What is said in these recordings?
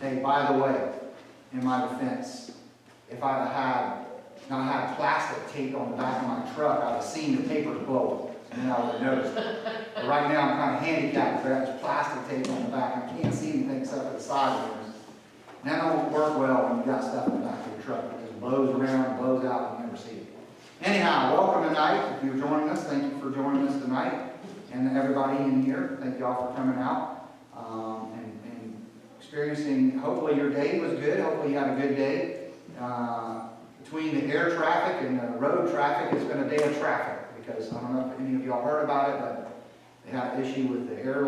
Hey, by the way, in my defense, if I'd have not had plastic tape on the back of my truck, I'd have seen the papers blow, and then I would have noticed it. But right now I'm kind of handicapped because there's plastic tape on the back. I can't see anything except for the side mirrors. And that don't work well when you got stuff in the back of your truck. It just blows around, blows out, and you never see it. Anyhow, welcome tonight. If you're joining us, thank you for joining us tonight. And everybody in here, thank you all for coming out and experiencing. Hopefully your day was good. Hopefully you had a good day. Between the air traffic and the road traffic, it's been a day of traffic because I don't know if any of y'all heard about it, but they had an issue with the air.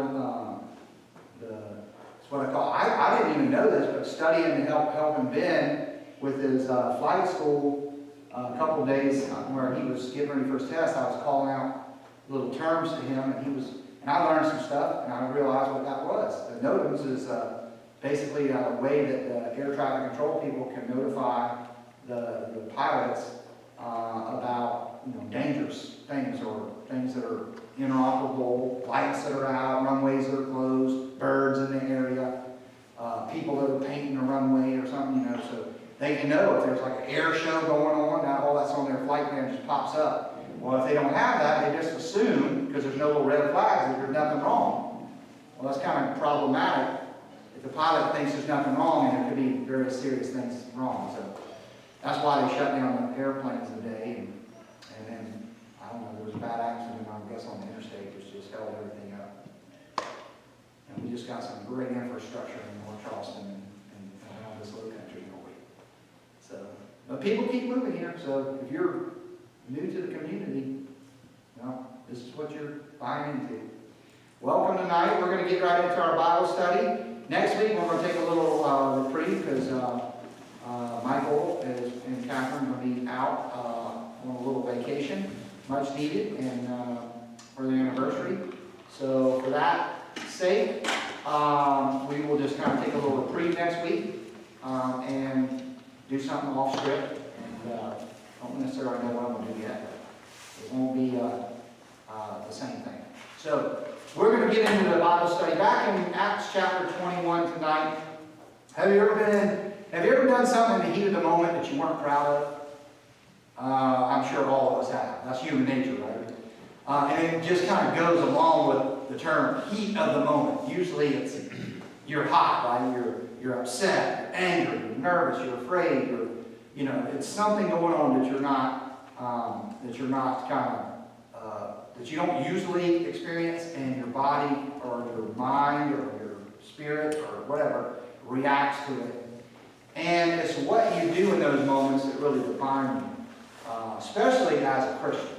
It's what I call. I didn't even know this, but studying to helping Ben with his flight school a couple of days where he was getting ready for his test, I was calling out little terms to him, and I learned some stuff, and I realized what that was. The NOTAMs is basically a way that the air traffic control people can notify the pilots about dangerous things or things that are inoperable, lights that are out, runways that are closed, birds in the area, people that are painting a runway or something, so they can know if there's like an air show going on. Now all that's on their flight plan just pops up. Well, if they don't have that, they just assume, because there's no little red flags, that there's nothing wrong. Well, that's kind of problematic if the pilot thinks there's nothing wrong, and there could be very serious things wrong. So that's why they shut down the airplanes today. And then, I don't know, there was a bad accident, I guess, on the interstate, which just held everything up. And we just got some great infrastructure in North Charleston and around this low country, don't we? So, but people keep moving here, so if you're new to the community, this is what you're buying into. Welcome tonight. We're going to get right into our Bible study. Next week we're going to take a little reprieve because Michael and Catherine are going to be out on a little vacation, much needed, and for the anniversary. So for that sake, we will just kind of take a little reprieve next week and do something off script. And don't necessarily know what I'm going to do yet. It won't be the same thing. So we're going to get into the Bible study. Back in Acts chapter 21 tonight, have you ever done something in the heat of the moment that you weren't proud of? I'm sure all of us have. That's human nature, right? And it just kind of goes along with the term heat of the moment. Usually it's you're hot, right? You're upset, you're angry, you're nervous, you're afraid, it's something going on that you're not that you don't usually experience, and your body or your mind or your spirit or whatever reacts to it. And it's what you do in those moments that really define you, especially as a Christian.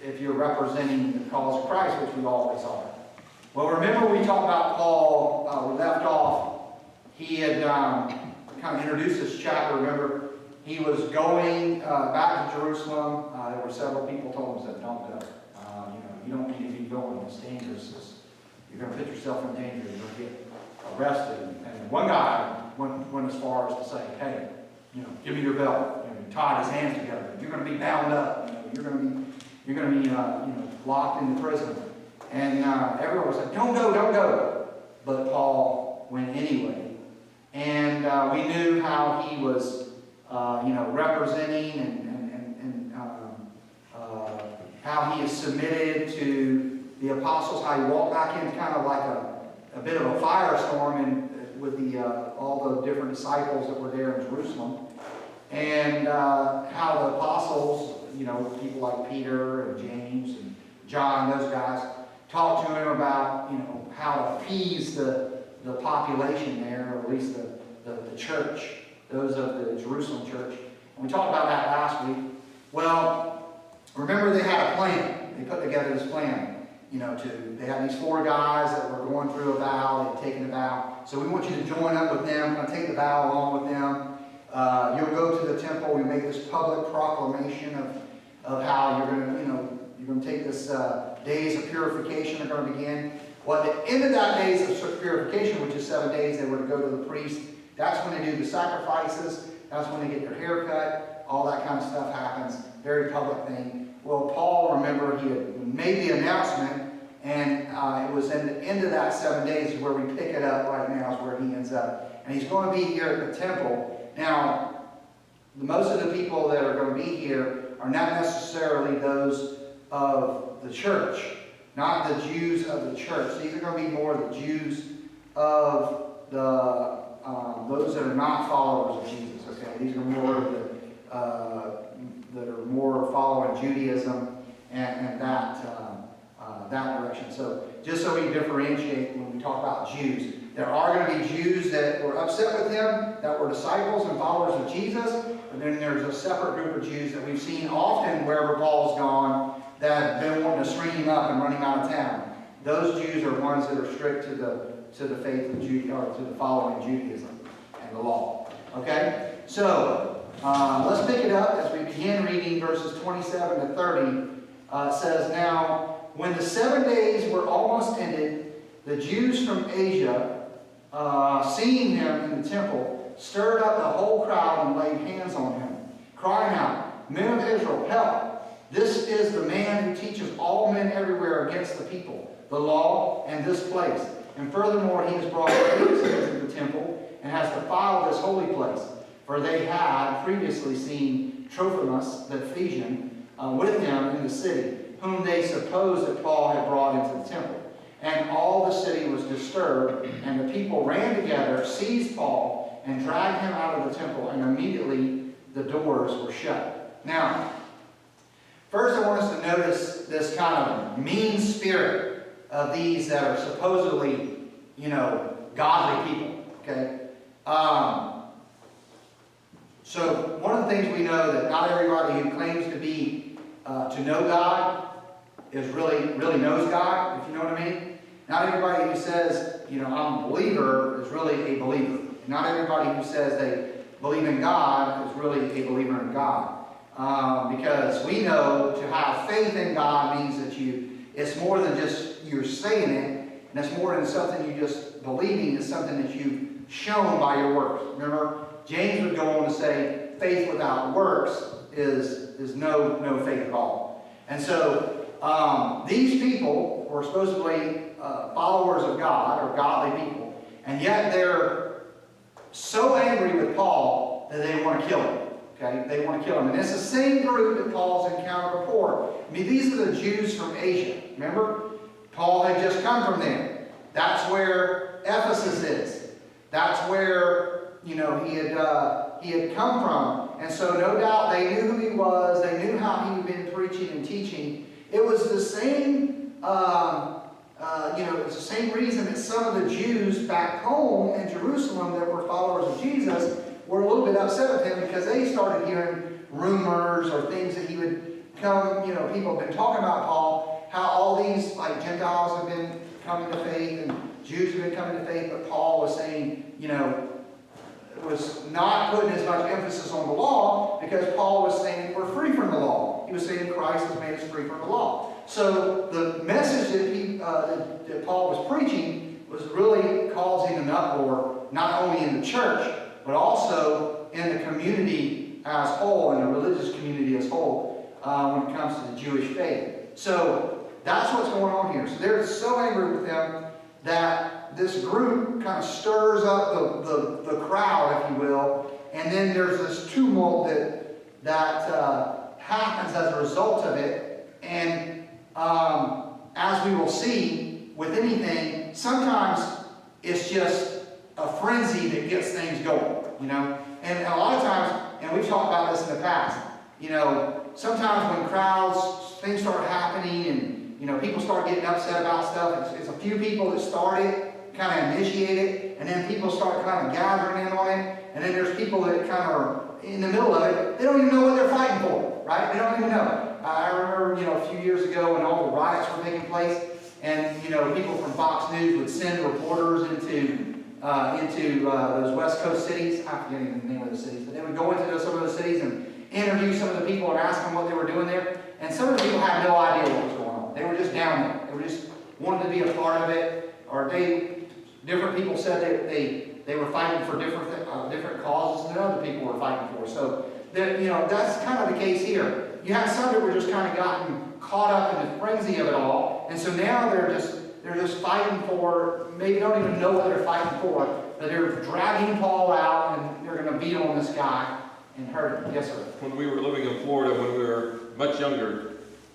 If you're representing the cause of Christ, which we always are. Well, remember we talked about Paul, we left off, he had kind of introduced this chapter. Remember, he was going back to Jerusalem. There were several people told him, said, don't go. You don't need to be going. It's dangerous. You're going to put yourself in danger. You're going to get arrested. And one guy went as far as to say, hey, give me your belt. He tied his hands together. You're going to be bound up. You're going to be locked in the prison. And everyone was like, don't go. But Paul went anyway. And we knew how he was, representing and how he is submitted to the apostles, how he walked back in kind of like a bit of a firestorm with all the different disciples that were there in Jerusalem. And how the apostles, people like Peter and James and John, those guys, talked to him about, how to appease the population there, or at least the church, those of the Jerusalem church. And we talked about that last week. Well, remember they had a plan. They put together this plan. They had these 4 guys that were going through a vow. They'd taken a vow. So we want you to join up with them. Kind of take the vow along with them. You'll go to the temple. We make this public proclamation of how you're going to take this days of purification are going to begin. Well, at the end of that days of purification, which is 7 days, they were to go to the priest. That's when they do the sacrifices. That's when they get their hair cut. All that kind of stuff happens. Very public thing. Well, Paul, remember, he had made the announcement, And it was in the end of that 7 days where we pick it up right now is where he ends up. And he's going to be here at the temple. Now, most of the people that are going to be here are not necessarily those of the church, not the Jews of the church. These are going to be more the Jews of the those that are not followers of Jesus. Okay, these are more of the that are more following Judaism and that direction. So just so we differentiate when we talk about Jews, there are going to be Jews that were upset with him, that were disciples and followers of Jesus, and then there's a separate group of Jews that we've seen often wherever Paul's gone that have been wanting to string him up and run him out of town. Those Jews are ones that are strict to the faith of Judaism, or to the following Judaism and the law. Okay, so let's pick it up as we begin reading verses 27 to 30. It says, "Now, when the 7 days were almost ended, the Jews from Asia, seeing him in the temple, stirred up the whole crowd and laid hands on him, crying out, 'Men of Israel, help! This is the man who teaches all men everywhere against the people, the law, and this place. And furthermore, he has brought pigs into the temple and has defiled this holy place.' For they had previously seen Trophimus the Ephesian with him in the city, whom they supposed that Paul had brought into the temple. And all the city was disturbed, and the people ran together, seized Paul, and dragged him out of the temple, and immediately the doors were shut." Now, first I want us to notice this kind of mean spirit of these that are supposedly, godly people. Okay? So one of the things we know that not everybody who claims to be to know God is really knows God, if you know what I mean. Not everybody who says, I'm a believer is really a believer. Not everybody who says they believe in God is really a believer in God. Because we know to have faith in God means that it's more than just you're saying it, and it's more than something you just believing. It's something that you've shown by your works. Remember, James would go on to say, faith without works is no faith at all. And so these people were supposedly followers of God, or godly people, and yet they're so angry with Paul that they want to kill him. Okay, they want to kill him. And it's the same group that Paul's encountered before. I mean, these are the Jews from Asia. Remember? Paul had just come from there. That's where Ephesus is. That's where, he had come from. And so no doubt they knew who he was. They knew how he had been preaching and teaching. It was the same, it's the same reason that some of the Jews back home in Jerusalem that were followers of Jesus were a little bit upset with him, because they started hearing rumors or things that he would come, people have been talking about Paul, how all these Gentiles have been coming to faith and Jews have been coming to faith, but Paul was saying, was not putting as much emphasis on the law, because Paul was saying we're free from the law. He was saying Christ has made us free from the law. So the message that Paul was preaching was really causing an uproar, not only in the church, but also in the community as whole, in the religious community as whole, when it comes to the Jewish faith. So that's what's going on here. So they're so angry with him that this group kind of stirs up the crowd, if you will, and then there's this tumult that happens as a result of it. And as we will see with anything, sometimes it's just a frenzy that gets things going, And a lot of times, and we've talked about this in the past, sometimes when crowds, things start happening and, people start getting upset about stuff, it's a few people that start it, kind of initiate it, and then people start kind of gathering in on it, and then there's people that kind of are in the middle of it. They don't even know what they're fighting for, right? They don't even know. I remember, a few years ago when all the riots were taking place, and, people from Fox News would send reporters into those West Coast cities. I forget even the name of the cities, but they would go into some of those cities and interview some of the people and ask them what they were doing there. And some of the people had no idea what was going on. They were just down there. They were just wanted to be a part of it. Or different people said they were fighting for different causes than other people were fighting for. So that's kind of the case here. You have some that were just kind of gotten caught up in the frenzy of it all, Paul. And so now they're just fighting for, maybe don't even know what they're fighting for, but they're dragging Paul out and they're going to beat on this guy and hurt him. Yes, sir. When we were living in Florida, when we were much younger,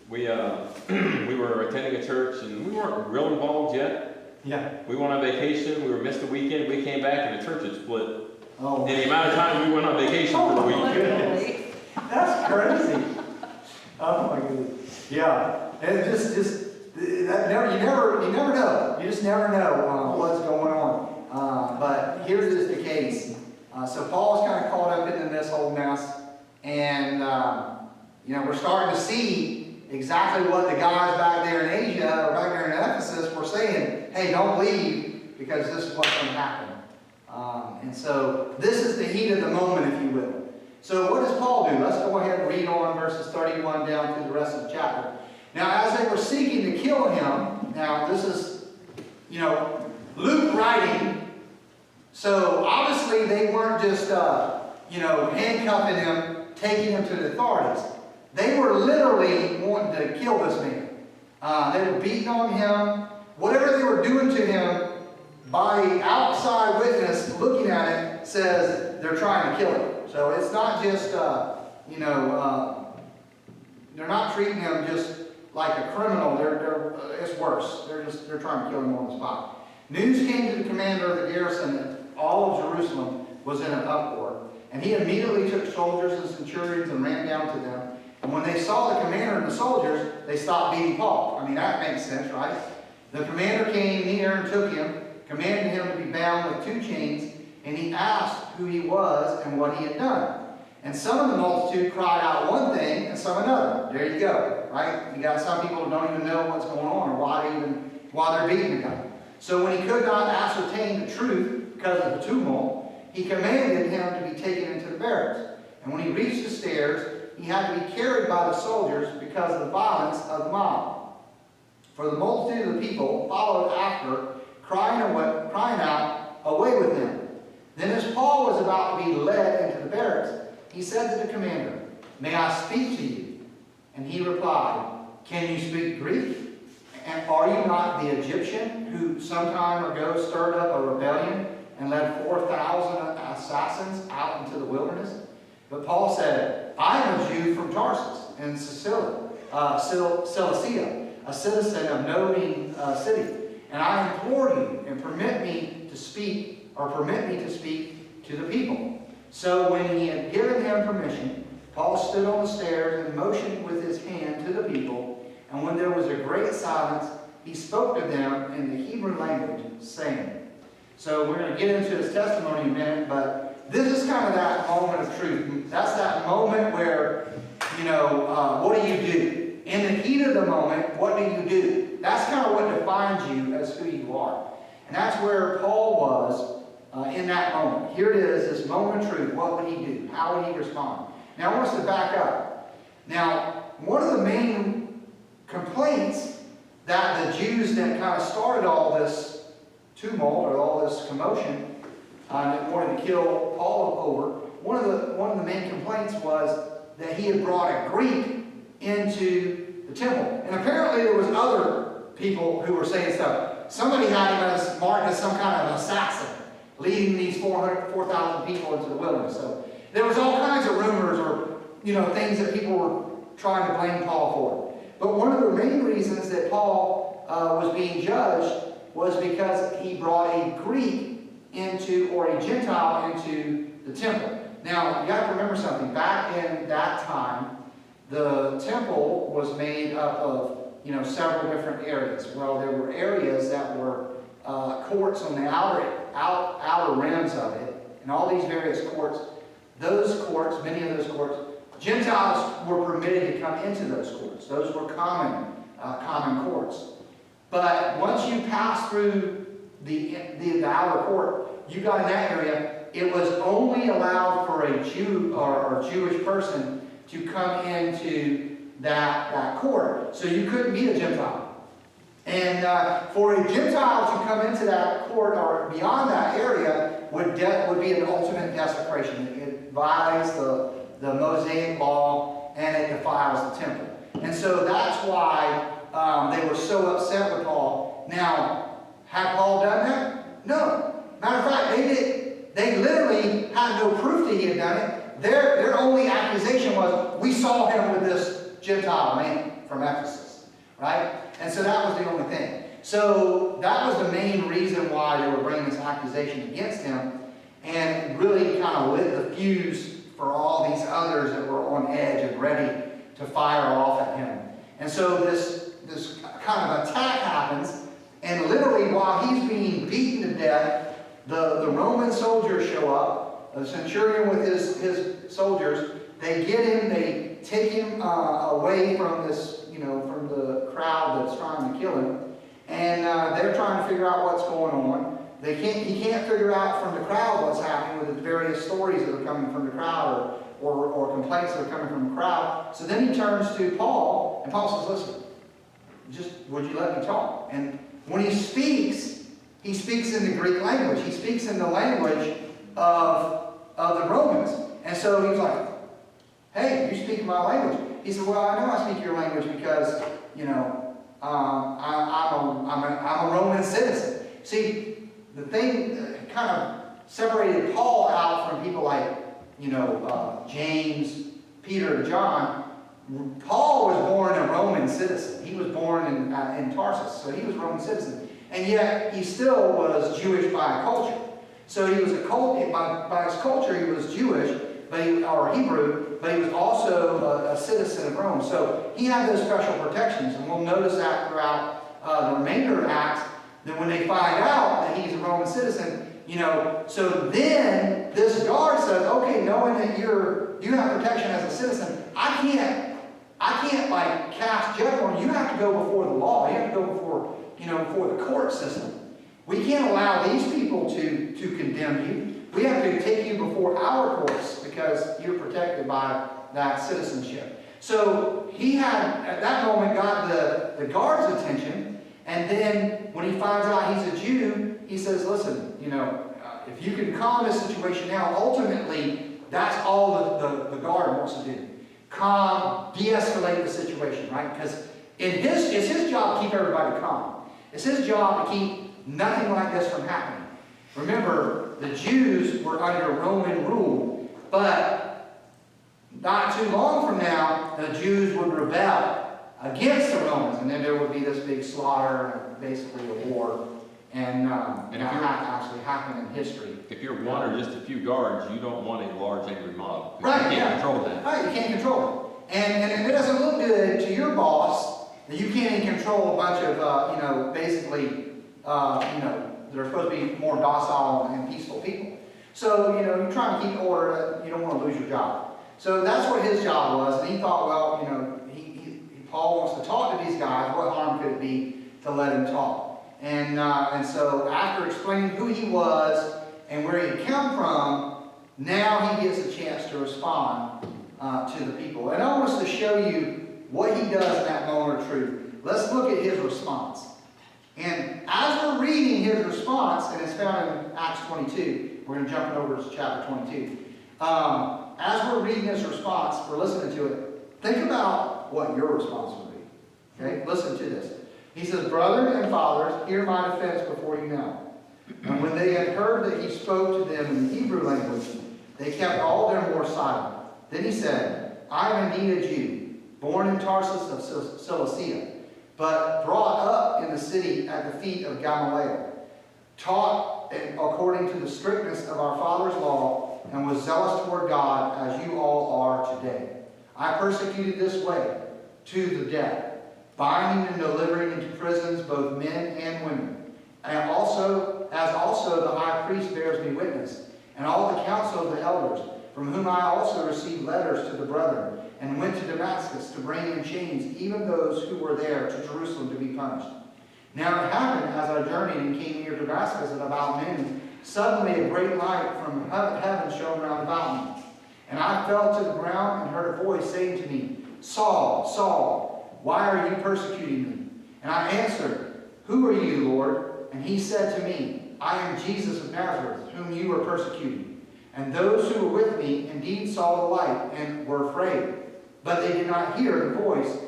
we we were attending a church and we weren't real involved yet. Yeah. We went on vacation. We missed a weekend. We came back and the church had split. Oh. And the amount of time we went on vacation for a week. Goodness. That's crazy. Oh my goodness. Yeah. And just that never, you never know. You just never know what's going on. But here's just the case. So Paul's kind of caught up into this whole mess, and you know, we're starting to see exactly what the guys back there in Asia or back there in Ephesus were saying. Hey, don't leave because this is what's going to happen. And so this is the heat of the moment, if you will. So what does Paul do? Let's go ahead and read on verses 31 down through the rest of the chapter. Now, as they were seeking to kill him, now this is, you know, Luke writing, so obviously they weren't just, you know, handcuffing him, taking him to the authorities. They were literally wanting to kill this man. They were beating on him. Whatever they were doing to him, by outside witness looking at it, says they're trying to kill him. So it's not just, you know, they're not treating him just like a criminal. It's worse. They're trying to kill him on the spot. News came to the commander of the garrison that all of Jerusalem was in an uproar, and he immediately took soldiers and centurions and ran down to them. And when they saw the commander and the soldiers, they stopped beating Paul. I mean, that makes sense, right? The commander came near and took him, commanded him to be bound with 2 chains, and he asked who he was and what he had done. And some of the multitude cried out one thing and some another. There you go, right? You got some people who don't even know what's going on or why they're beating the guy. So when he could not ascertain the truth because of the tumult, he commanded him to be taken into the barracks. And when he reached the stairs, he had to be carried by the soldiers because of the violence of the mob. For the multitude of the people followed after, crying out, "Away with him!" Then as Paul was about to be led into the barracks, he said to the commander, "May I speak to you?" And he replied, "Can you speak Greek? And are you not the Egyptian who some time ago stirred up a rebellion and led 4,000 assassins out into the wilderness?" But Paul said, "I am a Jew from Tarsus in Cilicia, a citizen of no mean city. And I implore you, and permit me to speak to the people." So when he had given him permission, Paul stood on the stairs and motioned with his hand to the people. And when there was a great silence, he spoke to them in the Hebrew language, saying. So we're going to get into his testimony in a minute, but this is kind of that moment of truth. That's that moment where, you know, what do you do? In the heat of the moment, what do you do? That's kind of what defines you as who you are. And that's where Paul was in that moment. Here it is, this moment of truth. What would he do? How would he respond? Now I want us to back up. Now, one of the main complaints that the Jews that kind of started all this tumult or all this commotion that wanted to kill Paul over, one of the main complaints was that he had brought a Greek into the temple. And apparently there was other people who were saying stuff. Somebody had him marked as some kind of assassin, leading these 4,000 people into the wilderness. So there was all kinds of rumors or, you know, things that people were trying to blame Paul for. But one of the main reasons that Paul was being judged was because he brought a Greek into, or a Gentile into the temple. Now, you have to remember something. Back in that time, the temple was made up of, you know, several different areas. Well, there were areas that were courts on the outer rims of it, and all these various courts. Those courts, many of those courts, Gentiles were permitted to come into those courts. Those were common courts. But once you pass through the outer court, you got in that area, it was only allowed for a Jew or Jewish person to come into that court. So you couldn't be a Gentile. And for a Gentile to come into that court or beyond that area would be an ultimate desecration. It violates the Mosaic law and it defiles the temple. And so that's why they were so upset with Paul. Now, had Paul done that? No. Matter of fact, they literally had no proof that he had done it. Their only accusation was, we saw him with this Gentile man from Ephesus. Right? And so that was the only thing. So that was the main reason why they were bringing this accusation against him, and really kind of lit the fuse for all these others that were on edge and ready to fire off at him. And so this kind of attack happens, and literally while he's being beaten to death, the Roman soldiers show up, the centurion with his soldiers. They get him, they take him away from this, from the crowd that's trying to kill him. And they're trying to figure out what's going on. He can't figure out from the crowd what's happening with the various stories that are coming from the crowd or complaints that are coming from the crowd. So then he turns to Paul, and Paul says, listen, would you let me talk? And when he speaks in the Greek language. He speaks in the language of the Romans. And so he's like, hey, you speak my language. He said, well, I know I speak your language because, I'm a Roman citizen. See, the thing that kind of separated Paul out from people like, James, Peter, and John. Paul was born a Roman citizen. He was born in Tarsus, so he was a Roman citizen. And yet, he still was Jewish by culture. So he was by his culture, he was Jewish, or Hebrew, but he was also a citizen of Rome. So he had those special protections, and we'll notice that throughout the remainder of Acts, that when they find out that he's a Roman citizen, so then this guard says, okay, knowing that you have protection as a citizen, I can't like cast judgment on you. You have to go before the law. You have to go before the court system. We can't allow these people to condemn you. We have to take you before our courts because you're protected by that citizenship. So he had, at that moment, got the guard's attention. And then when he finds out he's a Jew, he says, listen, if you can calm this situation down, ultimately, that's all the guard wants to do. Calm, de-escalate the situation, right? Because it's his job to keep everybody calm. It's his job to keep nothing like this from happening. Remember, the Jews were under Roman rule, but not too long from now, the Jews would rebel against the Romans, and then there would be this big slaughter, basically a war, and that actually happened in history. If you're one or just a few guards, you don't want a large angry mob. Right, you can't control that. Right, you can't control it. And it doesn't look good to your boss that you can't even control a bunch of, they're supposed to be more docile and peaceful people. So, you're trying to keep order, you don't want to lose your job. So that's what his job was, and he thought, well, Paul wants to talk to these guys, what harm could it be to let him talk? And so after explaining who he was and where he had come from, now he gets a chance to respond to the people. And I want us to show you what he does in that moment of truth. Let's look at his response. And as we're reading his response, and it's found in Acts 22, we're going to jump over to chapter 22. As we're reading his response, we're listening to it, think about what your response would be. Okay? Listen to this. He says, "Brethren and fathers, hear my defense before you now." And when they had heard that he spoke to them in the Hebrew language, they kept all their more silent. Then he said, "I am indeed a Jew, born in Tarsus of Cilicia, but brought up in the city at the feet of Gamaliel, taught according to the strictness of our father's law, and was zealous toward God as you all are today. I persecuted this way to the death, binding and delivering into prisons both men and women, and also the high priest bears me witness, and all the council of the elders, from whom I also received letters to the brethren, and went to Damascus to bring in chains even those who were there to Jerusalem to be punished. Now it happened, as I journeyed and came near Damascus at about noon, suddenly a great light from heaven shone round about me. And I fell to the ground and heard a voice saying to me, 'Saul, Saul, why are you persecuting me?' And I answered, 'Who are you, Lord?' And he said to me, 'I am Jesus of Nazareth, whom you were persecuting.' And those who were with me indeed saw the light and were afraid, but they did not hear the voice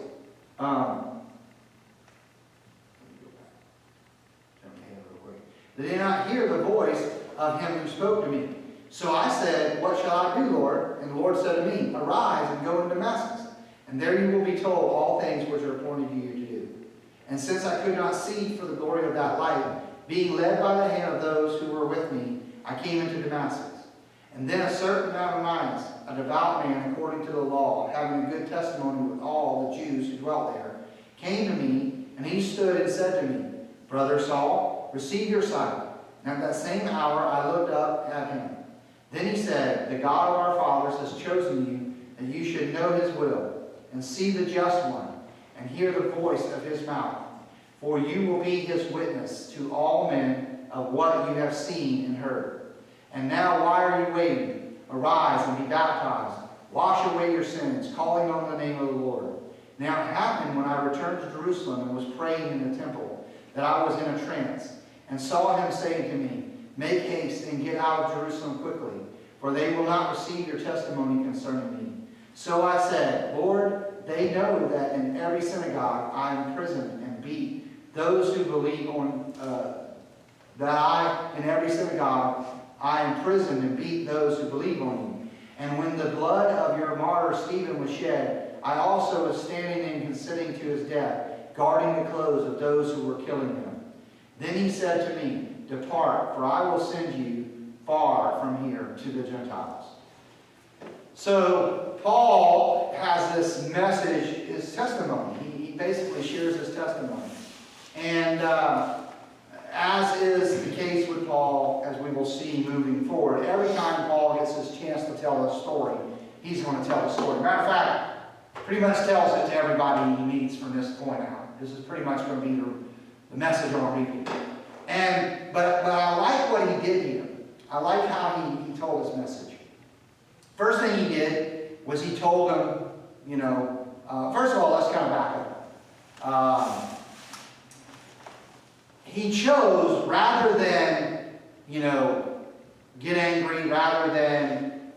did not hear the voice of him who spoke to me. So I said, what shall I do, Lord? And the Lord said to me, arise and go into Damascus, and there you will be told all things which are appointed to you to do. And since I could not see for the glory of that light, being led by the hand of those who were with me, I came into Damascus. And then a certain Ananias, a devout man according to the law, having a good testimony with all the Jews who dwelt there, came to me, and he stood and said to me, Brother Saul, receive your sight. And at that same hour I looked up at him. Then he said, the God of our fathers has chosen you, that you should know his will, and see the just one, and hear the voice of his mouth. For you will be his witness to all men of what you have seen and heard. And now why are you waiting? Arise and be baptized. Wash away your sins, calling on the name of the Lord. Now it happened when I returned to Jerusalem and was praying in the temple, that I was in a trance, and saw him saying to me, make haste and get out of Jerusalem quickly, for they will not receive your testimony concerning me. So I said, Lord, they know that in every synagogue I imprison and beat those who believe on, in every synagogue I imprisoned and beat those who believe on you. And when the blood of your martyr Stephen was shed, I also was standing and consenting to his death, guarding the clothes of those who were killing him. Then he said to me, depart, for I will send you far from here to the Gentiles. So Paul has this message, his testimony. He basically shares his testimony. And as is the case with Paul, as we will see moving forward, every time Paul gets his chance to tell a story, he's going to tell a story. Matter of fact, pretty much tells it to everybody he meets from this point out. This is pretty much going to be the message on repeat. But I like what he did here. I like how he told his message. First thing he did was he told them, first of all, let's kind of back up. He chose, rather than, get angry, rather than,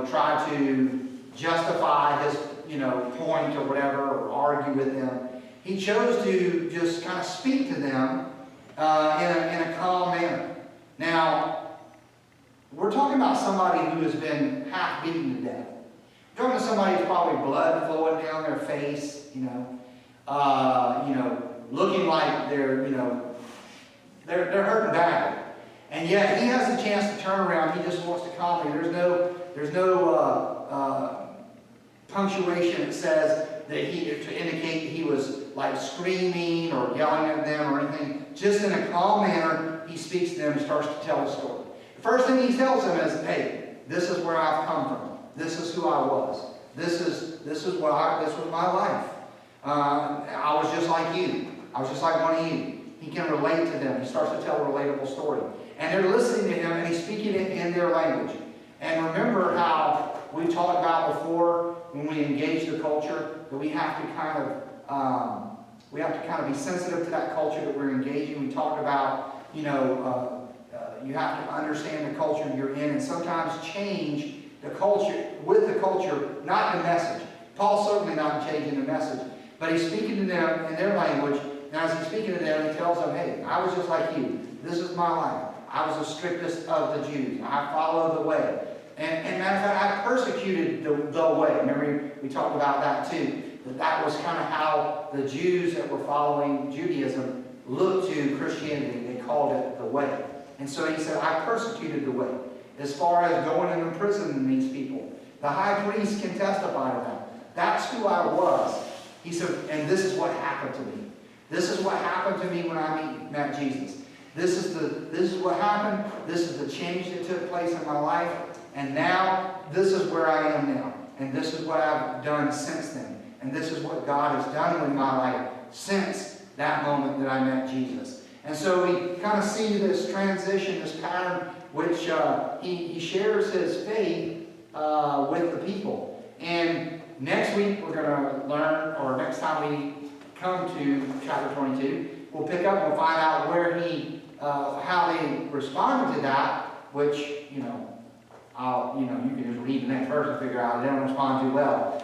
try to justify his, point or whatever, or argue with them, he chose to just kind of speak to them in a calm manner. Now, we're talking about somebody who has been half beaten to death. We're talking about somebody who's probably blood flowing down their face, looking like they're hurting badly. And yet he has the chance to turn around. He just wants to calm them. There's no punctuation that says that to indicate he was like screaming or yelling at them or anything. Just in a calm manner, he speaks to them and starts to tell the story. The first thing he tells them is, hey, this is where I've come from. This is who I was. This was my life. I was just like you. I was just like one of you. He can relate to them. He starts to tell a relatable story. And they're listening to him, and he's speaking it in their language. And remember how we talked about before, when we engage the culture, that we have to kind of be sensitive to that culture that we're engaging. We talked about, you have to understand the culture you're in, and sometimes change the culture with the culture, not the message. Paul's certainly not changing the message, but he's speaking to them in their language. And as he's speaking to them, he tells them, hey, I was just like you. This is my life. I was the strictest of the Jews. I followed the way. And matter of fact, I persecuted the way. Remember, we talked about that too. That was kind of how the Jews that were following Judaism looked to Christianity. They called it the way. And so he said, I persecuted the way. As far as going and imprisoning these people. The high priest can testify to that. That's who I was. He said, and this is what happened to me. This is what happened to me when I met Jesus. This is what happened. This is the change that took place in my life. And now, this is where I am now. And this is what I've done since then. And this is what God has done in my life since that moment that I met Jesus. And so we kind of see this transition, this pattern, which he shares his faith with the people. And next week we're going to learn, or next time we come to chapter 22, we'll pick up and we'll find out where how they responded to that, which, you can just read the next verse and figure out they don't respond too well.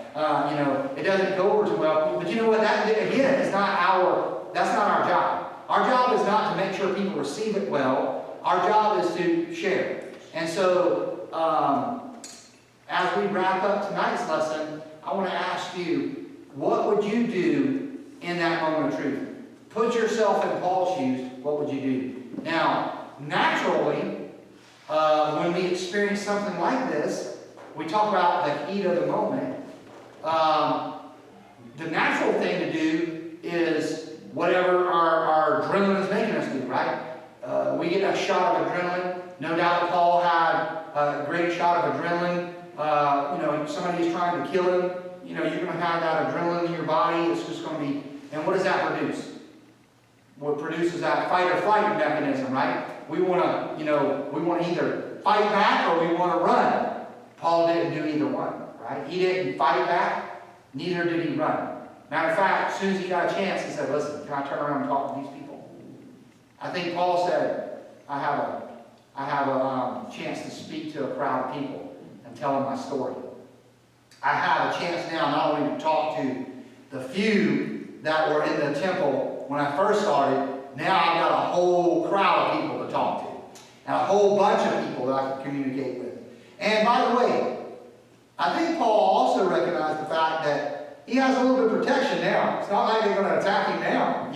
It doesn't go over too well. But you know what? That, again, that's not our job. Our job is not to make sure people receive it well our job is to share. And so, as we wrap up tonight's lesson, I want to ask you, what would you do in that moment of truth? Put yourself in Paul's shoes, what would you do? Now, naturally, when we experience something like this, we talk about the heat of the moment. The natural thing to do is whatever our adrenaline is making us do, right? We get a shot of adrenaline. No doubt Paul had a great shot of adrenaline. Somebody's trying to kill him. You're going to have that adrenaline in your body. It's just going to be, and what does that produce? What produces that fight or flight mechanism, right? We want to either fight back or we want to run. Paul didn't do either one, right? He didn't fight back, neither did he run. Matter of fact, as soon as he got a chance, he said, listen, can I turn around and talk to these people? I think Paul said, I have a chance to speak to a crowd of people and tell them my story. I have a chance now not only to talk to the few that were in the temple when I first started, now I've got a whole crowd of people to talk to. And a whole bunch of people that I can communicate with. And by the way, I think Paul also recognized the fact that he has a little bit of protection now. It's not like they're going to attack him now,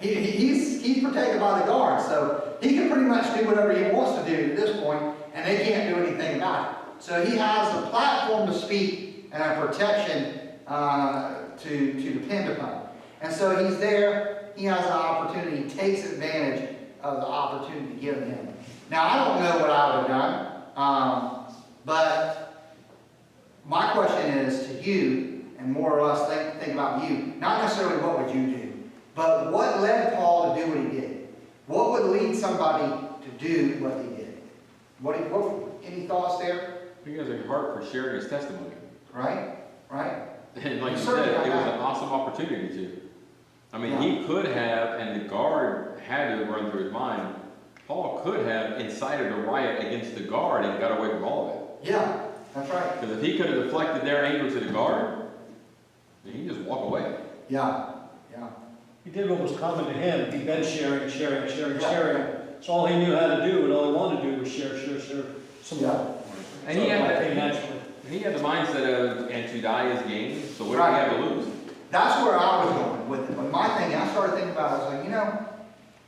He's protected by the guards, so he can pretty much do whatever he wants to do at this point, and they can't do anything about it. So he has a platform to speak and a protection to depend upon. And so he's there, he has an opportunity, he takes advantage of the opportunity given him. Now, I don't know what I would have done, but my question is to you, and more or less think about you, not necessarily what would you do, but what led Paul to do what he did? What would lead somebody to do what they did? Any thoughts there? He has a heart for sharing his testimony. Right? And like you said, it was an awesome opportunity to. I mean, he could have, and the guard had to run through his mind, Paul could have incited a riot against the guard and got away from all of it. Yeah, that's right. Because if he could have deflected their anger to the guard, then he just walk away. Yeah. He did what was common to him. He'd been sharing. So all he knew how to do and all he wanted to do was share some more. And so he had the mindset of, and to die is gain, so what do we have to lose? That's where I was going with it. But my thing, I started thinking about it, I was like,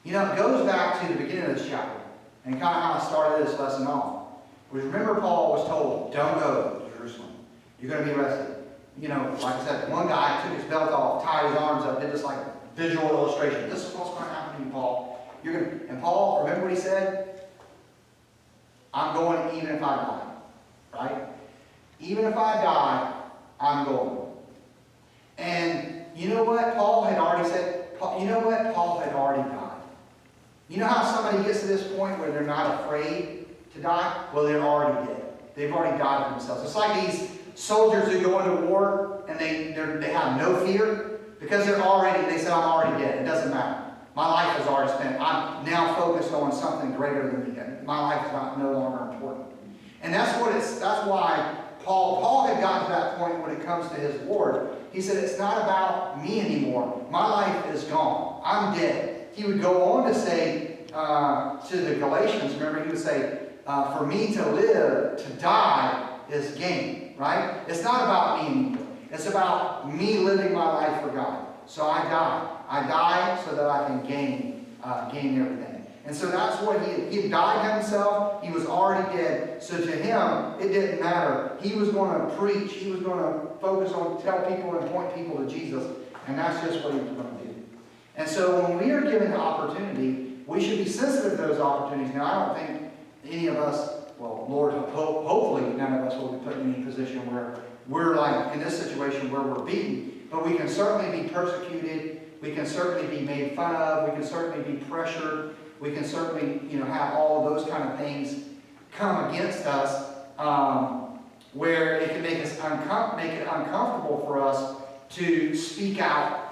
it goes back to the beginning of this chapter, and kind of how I started this lesson off. Was remember Paul was told, don't go to Jerusalem. You're going to be arrested. Like I said, one guy took his belt off, tied his arms up, did this like visual illustration. This is what's going to happen to you, Paul. And Paul, remember what he said? I'm going even if I die. Right? Even if I die, I'm going. And you know what Paul had already said? Paul had already died. You know how somebody gets to this point where they're not afraid to die? Well, they're already dead. They've already died for themselves. It's like these soldiers who go into war and they have no fear because they said, I'm already dead. It doesn't matter. My life is already spent. I'm now focused on something greater than me. My life is no longer important. And that's why Paul had gotten to that point when it comes to his Lord. He said, it's not about me anymore. My life is gone. I'm dead. He would go on to say to the Galatians, remember, he would say, for me to live, to die is gain, right? It's not about me anymore. It's about me living my life for God. So I die. I die so that I can gain everything. And so that's what he had died to himself. He was already dead. So to him, it didn't matter. He was going to preach. He was going to focus on, tell people and point people to Jesus. And that's just what he was going to do. And so when we are given the opportunity, we should be sensitive to those opportunities. Now, I don't think any of us, well, Lord, hopefully none of us will be put in any position where we're like in this situation where we're beaten. But we can certainly be persecuted. We can certainly be made fun of. We can certainly be pressured. We can certainly, have all of those kind of things come against us, where it can make it uncomfortable for us to speak out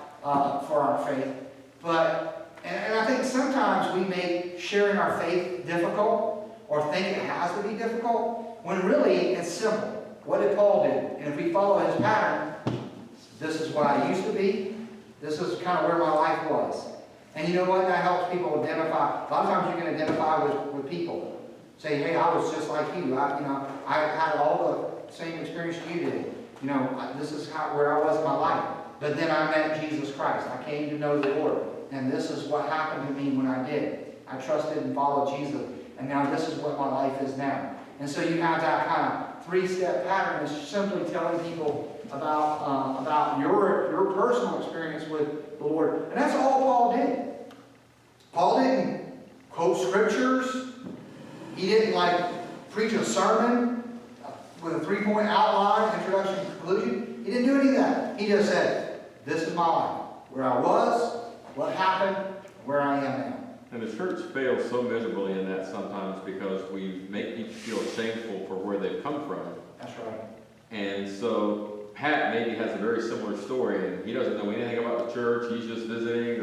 for our faith. And I think sometimes we make sharing our faith difficult, or think it has to be difficult, when really it's simple. What did Paul do? And if we follow his pattern, this is what I used to be. This is kind of where my life was. And you know what? That helps people identify. A lot of times you can identify with people. Say, hey, I was just like you. I had all the same experience you did. This is where I was in my life. But then I met Jesus Christ. I came to know the Lord. And this is what happened to me when I did. I trusted and followed Jesus. And now this is what my life is now. And so you have that kind of three-step pattern. It's simply telling people about your personal experience with the Lord. And that's all Paul did. Paul didn't quote scriptures. He didn't preach a sermon with a three-point outline, introduction, conclusion. He didn't do any of that. He just said, this is my life. Where I was, what happened, where I am now. And the church fails so miserably in that sometimes because we make people feel shameful for where they've come from. That's right. And so Pat maybe has a very similar story, and he doesn't know anything about the church. He's just visiting,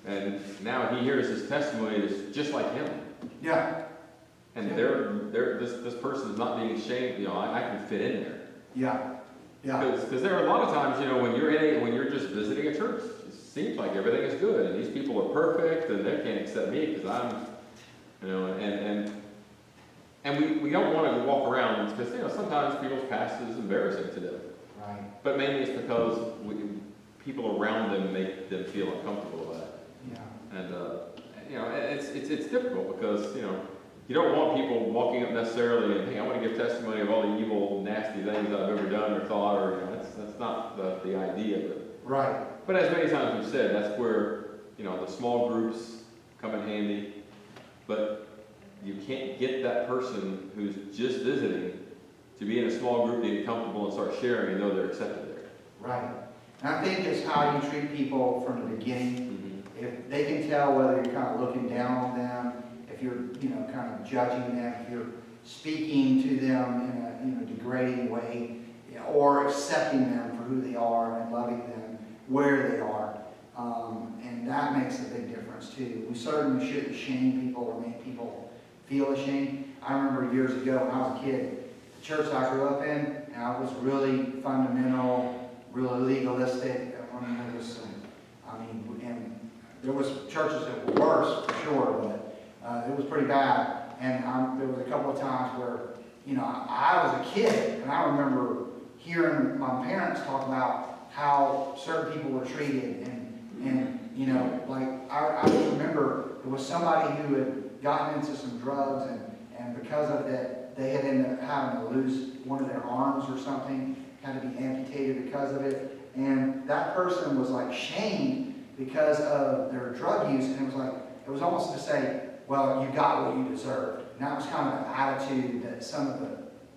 and now he hears his testimony that's just like him. Yeah. And this person is not being ashamed. I can fit in there. Yeah. Yeah. Because there are a lot of times, when you're just visiting a church, it seems like everything is good, and these people are perfect, and they can't accept me because I'm, and we don't want to walk around because sometimes people's past is embarrassing to them. Right. But mainly it's because people around them make them feel uncomfortable about it. Yeah. And it's difficult because you don't want people walking up necessarily and, hey, I want to give testimony of all the evil, nasty things I've ever done or thought, or that's not the idea of it. Right. But as many times we've said, that's where the small groups come in handy. But you can't get that person who's just visiting to be in a small group, being comfortable and start sharing and know they're accepted there. Right. And I think it's how you treat people from the beginning. Mm-hmm. If they can tell whether you're kind of looking down on them, if you're kind of judging them, if you're speaking to them in a degrading way, or accepting them for who they are and loving them where they are, and that makes a big difference too. We certainly shouldn't shame people or make people feel ashamed. I remember years ago when I was a kid, the church I grew up in, and I was really fundamental, really legalistic. And there was churches that were worse for sure, but it was pretty bad. And there was a couple of times where, I was a kid, and I remember hearing my parents talk about how certain people were treated, and I just remember there was somebody who had gotten into some drugs, and because of that, they had ended up having to lose one of their arms or something, had to be amputated because of it, and that person was shamed because of their drug use, and it was almost to say, well, you got what you deserved. And that was kind of the attitude that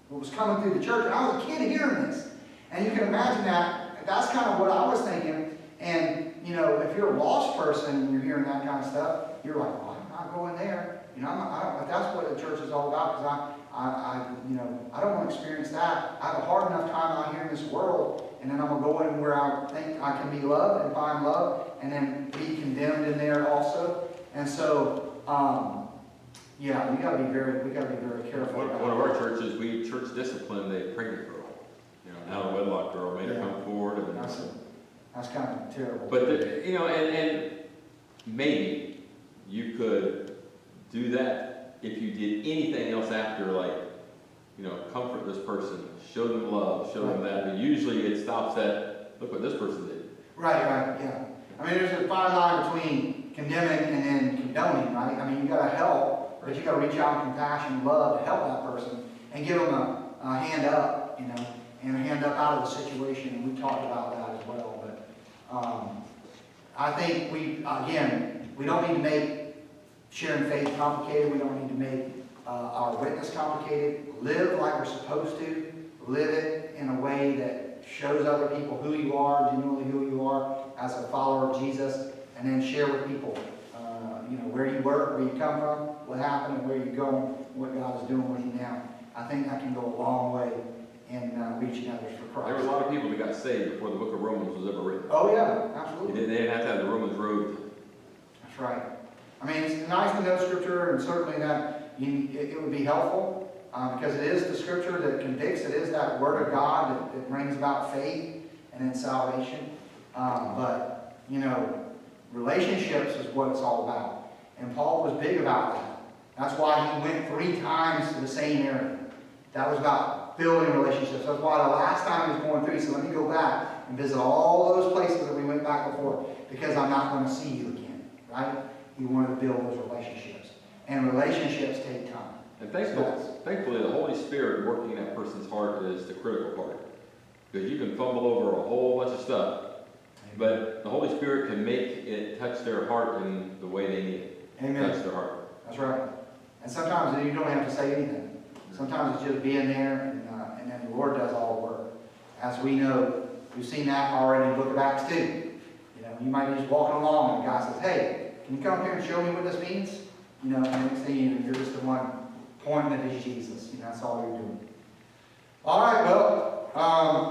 what was coming through the church. And I was a kid hearing this. And you can imagine that's kind of what I was thinking. And, if you're a lost person and you're hearing that kind of stuff, you're like, well, I'm not going there. But that's what the church is all about, because I don't want to experience that. I have a hard enough time out here in this world, and then I'm going to go in where I think I can be loved and find love, and then be condemned in there also. And so, we got to be very careful. One of our churches, church disciplined a pregnant girl, out of wedlock girl, made her come forward, and that's kind of terrible. But and maybe you could do that if you did anything else after, comfort this person, show them love, show them that. But usually it stops at, look what this person did. Right, yeah. There's a fine line between condemning and then condoning, right? You got to help, but you got to reach out in compassion and love to help that person and give them a hand up, and a hand up out of the situation. And we talked about that as well. But I think we don't need to make sharing faith complicated. We don't need to make our witness complicated. Live like we're supposed to. Live it in a way that shows other people who you are, genuinely who you are as a follower of Jesus, and then share with people, where you work, where you come from, what happened, and where you're going, what God is doing with you now. I think that can go a long way in reaching others for Christ. There were a lot of people that got saved before the book of Romans was ever written. Oh yeah, absolutely. They didn't have to have the Romans road. That's right. It's nice to know Scripture, and certainly that it would be helpful, because it is the Scripture that convicts. It is that Word of God that brings about faith and then salvation. But relationships is what it's all about. And Paul was big about that. That's why he went 3 times to the same area. That was about building relationships. That's why the last time he was going through, he said, let me go back and visit all those places that we went back before, because I'm not going to see you again, right? He wanted to build those relationships. And relationships take time. And thankfully, the Holy Spirit working in that person's heart is the critical part. Because you can fumble over a whole bunch of stuff, but the Holy Spirit can make it touch their heart in the way they need it. Amen. Touch their heart. That's right. And sometimes you don't have to say anything. Sometimes it's just being there, and then the Lord does all the work. As we know, we've seen that already in the book of Acts 2. You know, you might be just walking along, and a guy says, hey, can you come up here and show me what this means? You know, and next thing you know, you're just the one pointing at his Jesus. You know, that's all you're doing. All right, well,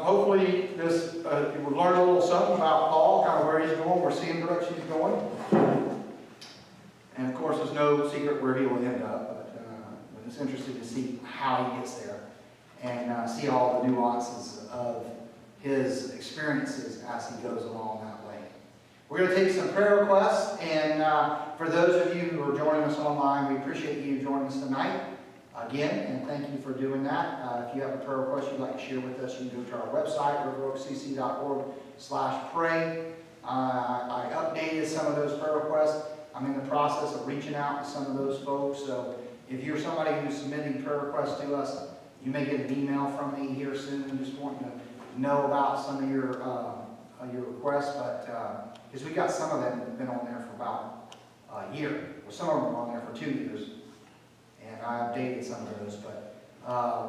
hopefully this, we've learned a little something about Paul, kind of where he's going. We're seeing the direction he's going. And of course, there's no secret where he will end up. But it's interesting to see how he gets there and see all the nuances of his experiences as he goes along that way. We're going to take some prayer requests, and for those of you who are joining us online, we appreciate you joining us tonight again, and thank you for doing that. If you have a prayer request you'd like to share with us, you can go to our website, riveroakcc.org/pray. I updated some of those prayer requests. I'm in the process of reaching out to some of those folks, so if you're somebody who's submitting prayer requests to us, you may get an email from me here soon, just wanting to know about some of your requests, but because we got some of them that have been on there for about a year, or some of them are on there for 2 years, and I updated some of those, but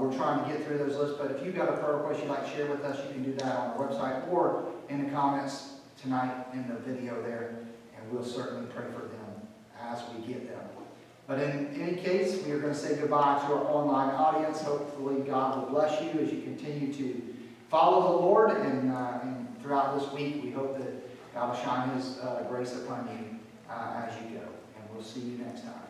we're trying to get through those lists. But if you've got a prayer request you'd like to share with us, you can do that on our website or in the comments tonight in the video there, and we'll certainly pray for them as we get them. But in any case, we are going to say goodbye to our online audience. Hopefully God will bless you as you continue to follow the Lord, and throughout this week we hope that God will shine His grace upon you as you go. And we'll see you next time.